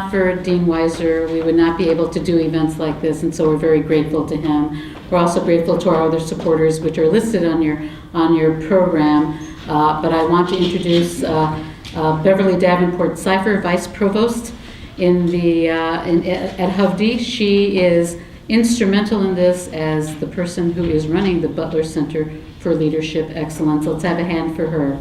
not for Dean Weiser, we would not be able to do events like this, and so we're very grateful to him. We're also grateful to our other supporters, which are listed on your program. But I want to introduce Beverly Davenport Cipher, Vice Provost at Hovde. She is instrumental in this as the person who is running the Butler Center for Leadership Excellence. Let's have a hand for her.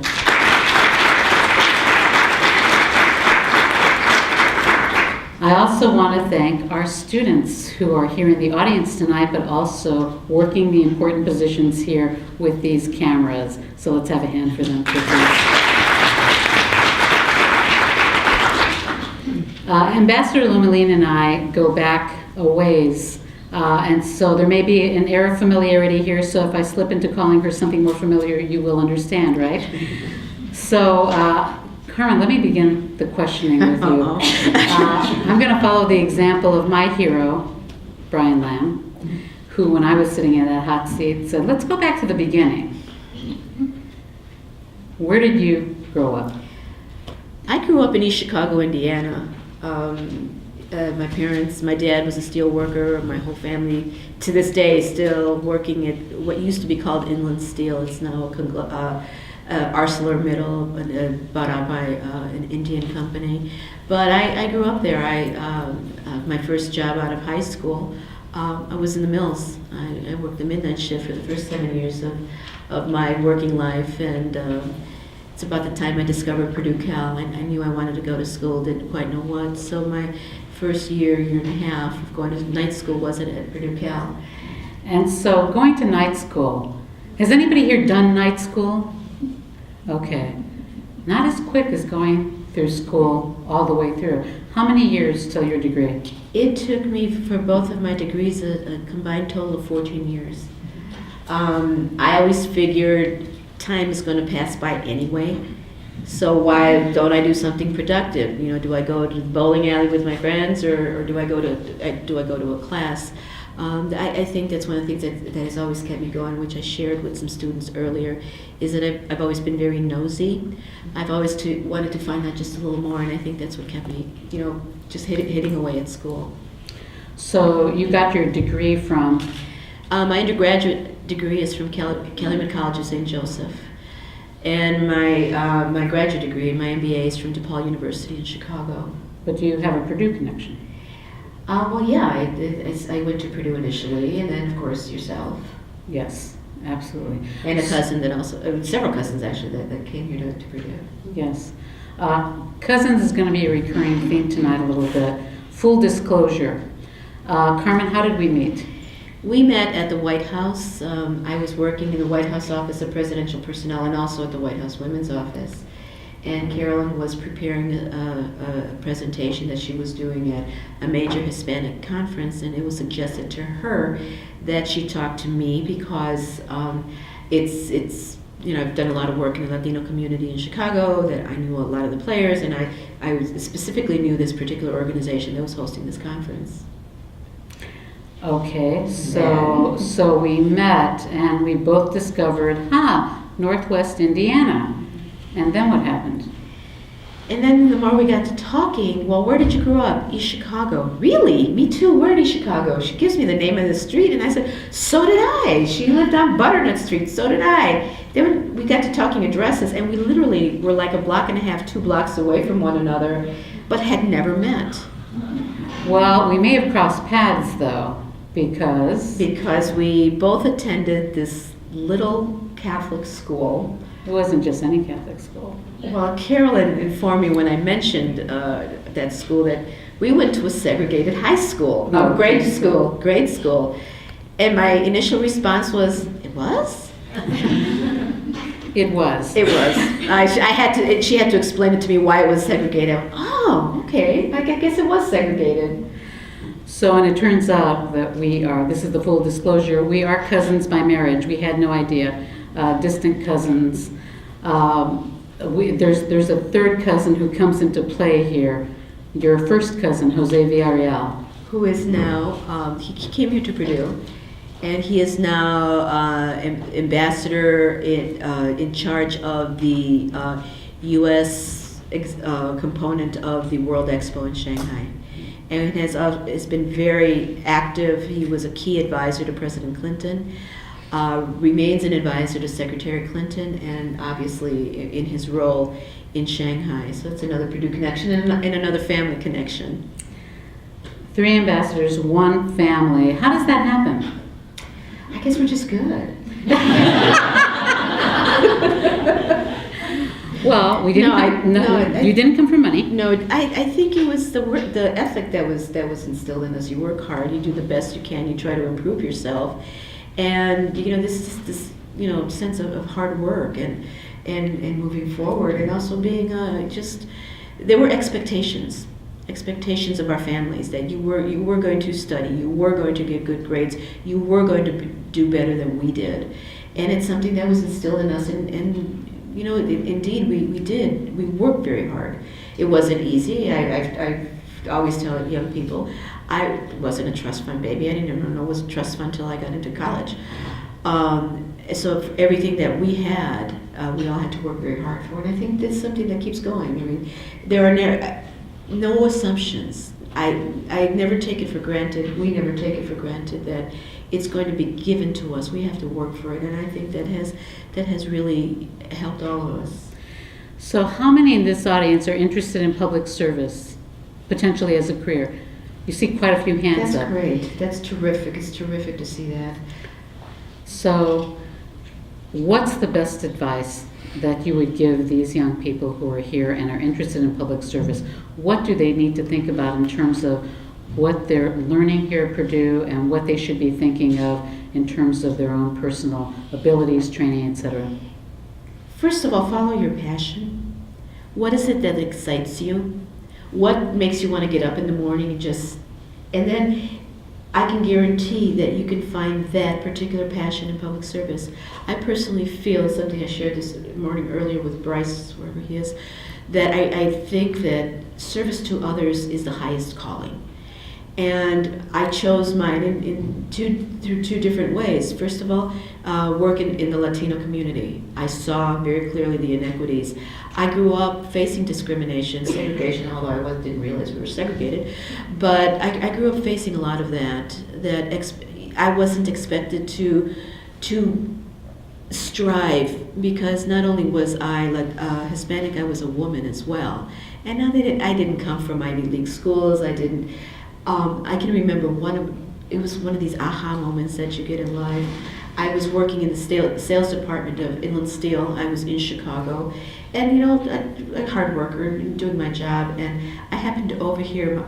I also want to thank our students who are here in the audience tonight, but also working the important positions here with these cameras. So let's have a hand for them, please. Ambassador Lomellin and I go back a ways, and so there may be an air of familiarity here, so if I slip into calling her something more familiar, you will understand, right? So, Carmen, let me begin the questioning with you. I'm going to follow the example of my hero, Brian Lamb, who, when I was sitting in that hot seat, said, let's go back to the beginning. Where did you grow up? I grew up in East Chicago, Indiana. My dad was a steel worker. My whole family, to this day, is still working at what used to be called Inland Steel. It's now ArcelorMittal, bought out by an Indian company. But I grew up there. My first job out of high school, I was in the mills. I worked the midnight shift for the first 7 years of my working life, and it's about the time I discovered Purdue Cal. I knew I wanted to go to school, didn't quite know what. So my first year and a half of going to night school was at Purdue Cal. And so going to night school, has anybody here done night school? Okay. Not as quick as going through school all the way through. How many years till your degree? It took me, for both of my degrees, a combined total of 14 years. I always figured time is going to pass by anyway, so why don't I do something productive? You know, do I go to the bowling alley with my friends, or do I go to a class? I think that's one of the things that has always kept me going, which I shared with some students earlier, is that I've always been very nosy. I've always wanted to find out just a little more, and I think that's what kept me, just hitting away at school. So you got your degree from? My undergraduate degree is from Calumet College of St. Joseph, and my graduate degree, my MBA, is from DePaul University in Chicago. But do you have a Purdue connection? Well, yeah, I went to Purdue initially, and then, of course, yourself. Yes, absolutely. And a cousin that also, several cousins actually, that came here to Purdue. Yes. Cousins is going to be a recurring theme tonight a little bit. Full disclosure. Carmen, how did we meet? We met at the White House. I was working in the White House Office of Presidential Personnel and also at the White House Women's Office. And Carolyn was preparing a presentation that she was doing at a major Hispanic conference, and it was suggested to her that she talk to me because it's I've done a lot of work in the Latino community in Chicago, that I knew a lot of the players, and I specifically knew this particular organization that was hosting this conference. Okay, so we met and we both discovered, Northwest Indiana. And then what happened? And then the more we got to talking, well, where did you grow up? East Chicago. Really? Me too. Where in East Chicago? She gives me the name of the street, and I said, so did I. She lived on Butternut Street. So did I. Then we got to talking addresses, and we literally were like a block and a half, 2 blocks away from one another, but had never met. Well, we may have crossed paths, though, because we both attended this little Catholic school. It wasn't just any Catholic school. Well, Carolyn informed me when I mentioned that school that we went to a segregated high school, grade school. And my initial response was, it was? It was. It was. She had to explain it to me why it was segregated. Oh, okay. I guess it was segregated. So, and it turns out that this is the full disclosure, we are cousins by marriage. We had no idea. Distant cousins. There's a third cousin who comes into play here. Your first cousin, Jose Villarreal. Who is now, he came here to Purdue, and he is now ambassador in charge of the U.S. component of the World Expo in Shanghai. And has been very active. He was a key advisor to President Clinton, remains an advisor to Secretary Clinton, and obviously in his role in Shanghai. So it's another Purdue connection and another family connection. 3 ambassadors, 1 family. How does that happen? I guess we're just good. Well, we didn't. No, you didn't come for money. No, I think it was the ethic that was instilled in us. You work hard, you do the best you can, you try to improve yourself, and this sense of hard work and moving forward, and also being there were expectations of our families that you were going to study, you were going to get good grades, you were going to do better than we did, and it's something that was instilled in us, and indeed we did. We worked very hard. It wasn't easy. I always tell young people, I wasn't a trust fund baby. I didn't even know what was a trust fund until I got into college. So for everything that we had, we all had to work very hard for, and I think that's something that keeps going. I mean, there are no assumptions. I never take it for granted. We never take it for granted that it's going to be given to us. We have to work for it, and I think that has really helped all of us. So how many in this audience are interested in public service, potentially as a career? You see quite a few hands up. That's great. That's terrific. It's terrific to see that. So what's the best advice that you would give these young people who are here and are interested in public service? What do they need to think about in terms of what they're learning here at Purdue and what they should be thinking of in terms of their own personal abilities, training, etc.? First of all, follow your passion. What is it that excites you? What makes you want to get up in the morning and then I can guarantee that you can find that particular passion in public service. I personally feel, something I shared this morning earlier with Bryce, wherever he is, that I think that service to others is the highest calling. And I chose mine through 2 different ways. First of all, work in the Latino community. I saw very clearly the inequities. I grew up facing discrimination, segregation, although I didn't realize we were segregated. But I grew up facing a lot of that I wasn't expected to strive, because not only was I Hispanic, I was a woman as well. And now that I didn't come from Ivy League schools, I can remember it was one of these aha moments that you get in life. I was working in the sales department of Inland Steel. I was in Chicago, and a hard worker doing my job, and I happened to overhear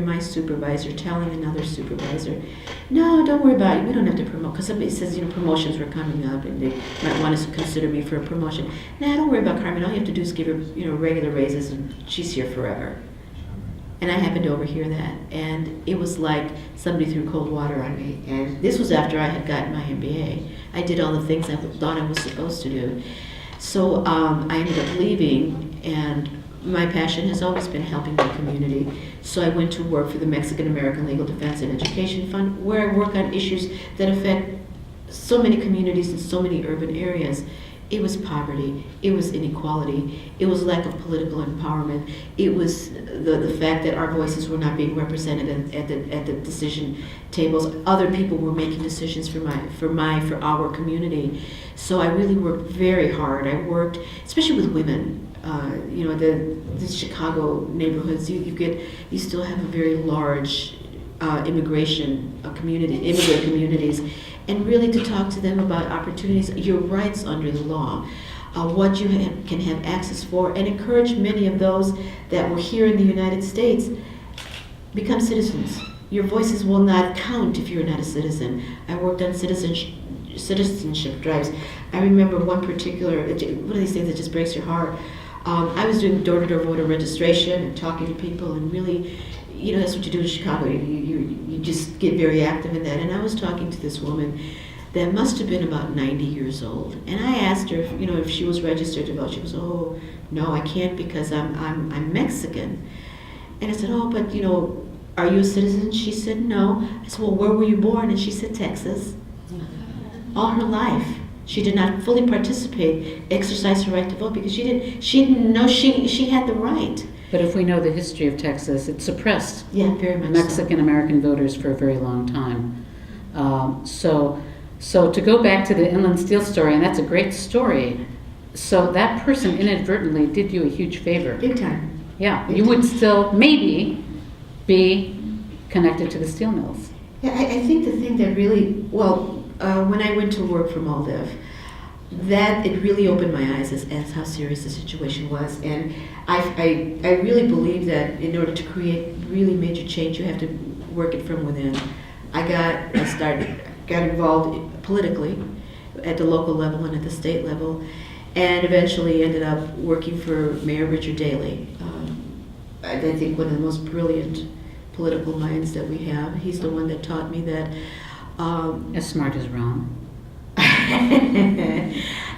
my supervisor telling another supervisor, "No, don't worry about it. We don't have to promote," because somebody says promotions were coming up and they might want to consider me for a promotion. "Nah, don't worry about Carmen. All you have to do is give her regular raises, and she's here forever." And I happened to overhear that, and it was like somebody threw cold water on me. And this was after I had gotten my MBA. I did all the things I thought I was supposed to do. So I ended up leaving, and my passion has always been helping my community. So I went to work for the Mexican American Legal Defense and Education Fund, where I work on issues that affect so many communities in so many urban areas. It was poverty, it was inequality, it was lack of political empowerment, it was the fact that our voices were not being represented at the decision tables. Other people were making decisions for our community. So I really worked very hard. I worked, especially with women. The Chicago neighborhoods, you still have a very large immigrant communities, and really to talk to them about opportunities, your rights under the law, what you can have access for, and encourage many of those that were here in the United States become citizens. Your voices will not count if you're not a citizen. I worked on citizenship drives. I remember one of these things that just breaks your heart. I was doing door-to-door voter registration and talking to people, and really, that's what you do in Chicago. You just get very active in that. And I was talking to this woman that must have been about 90 years old, and I asked her if she was registered to vote. She goes, "Oh no, I can't because I'm Mexican." And I said, "Oh, but are you a citizen?" She said, "No." I said, "Well, where were you born?" And she said, "Texas." All her life. She did not fully participate, exercise her right to vote because she didn't know she had the right. But if we know the history of Texas, it suppressed Yeah, very much Mexican American voters for a very long time. So to go back to the Inland Steel story, and that's a great story. So that person inadvertently did you a huge favor. so. Big time. Yeah, Big you time. would still maybe be connected to the steel mills. Yeah, I think the thing that really, when I went to work for MALDEV, that it really opened my eyes as how serious the situation was. And I really believe that in order to create really major change, you have to work it from within. I got involved politically at the local level and at the state level, and eventually ended up working for Mayor Richard Daley. I think one of the most brilliant political minds that we have. He's the one that taught me that. As smart as Ron.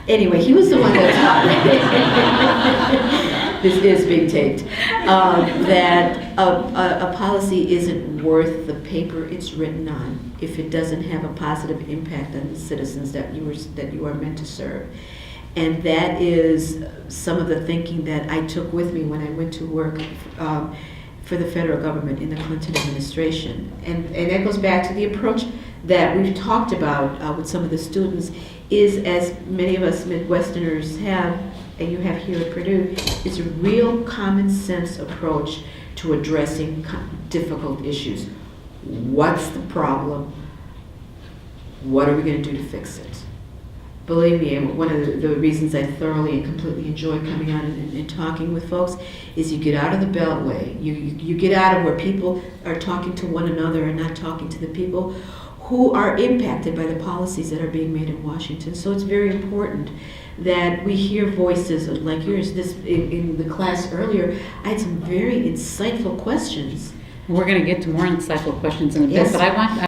Anyway, he was the one that taught me. This is being taped. That a policy isn't worth the paper it's written on if it doesn't have a positive impact on the citizens that you are meant to serve. And that is some of the thinking that I took with me when I went to work for the federal government in the Clinton administration. And that goes back to the approach that we've talked about with some of the students, is, as many of us Midwesterners have, and you have here at Purdue, is a real common sense approach to addressing difficult issues. What's the problem? What are we going to do to fix it? Believe me, one of the reasons I thoroughly and completely enjoy coming out and talking with folks is you get out of the beltway. You get out of where people are talking to one another and not talking to the people who are impacted by the policies that are being made in Washington. So it's very important that we hear voices like yours. In the class earlier, I had some very insightful questions. We're going to get to more insightful questions in a bit, Yes. but I